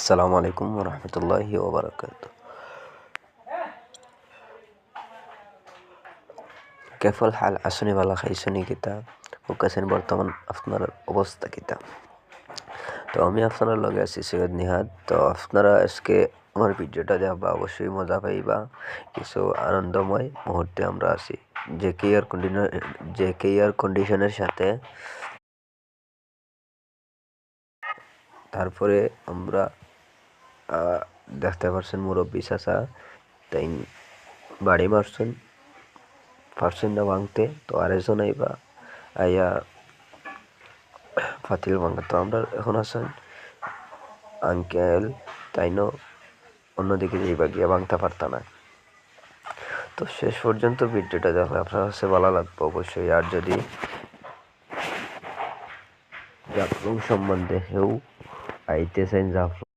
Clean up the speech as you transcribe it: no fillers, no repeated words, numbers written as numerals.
السلام عليكم ورحمة الله وبركاته. كيف الحال আসুনি বালা খাইছুনি কিতা ওকাছেন বর্তমান আপনার অবস্থা কিতা। তো আমি আপনার লগে আছি সৈয়দ নিহাদ। তো আপনারা আজকে আমার ভিডিওটা দেখবা অবশ্যই মজা পাইবা, কিছু আনন্দময় মুহূর্তে আমরা আছি জেকে এয়ার কন্ডিশনের সাথে। তারপরে আমরা দেখতে পারছেন মুরব্বী চাচা তাই বাড়ি পারছেন না ভাঙতে, তো আরেকজন আইবা আইয়া ফাতিল ভাঙা। তো আমরা এখন আছেন আঙ্কেল তাইনো অন্যদিকে যাইবা গিয়া ভাঙতে পারতা না। তো শেষ পর্যন্ত ভিডিওটা দেখলে আপনার কাছে ভালো লাগবে অবশ্যই। আর যদি জাফলং সম্বন্ধে কেউ আইতে চান, জাফলং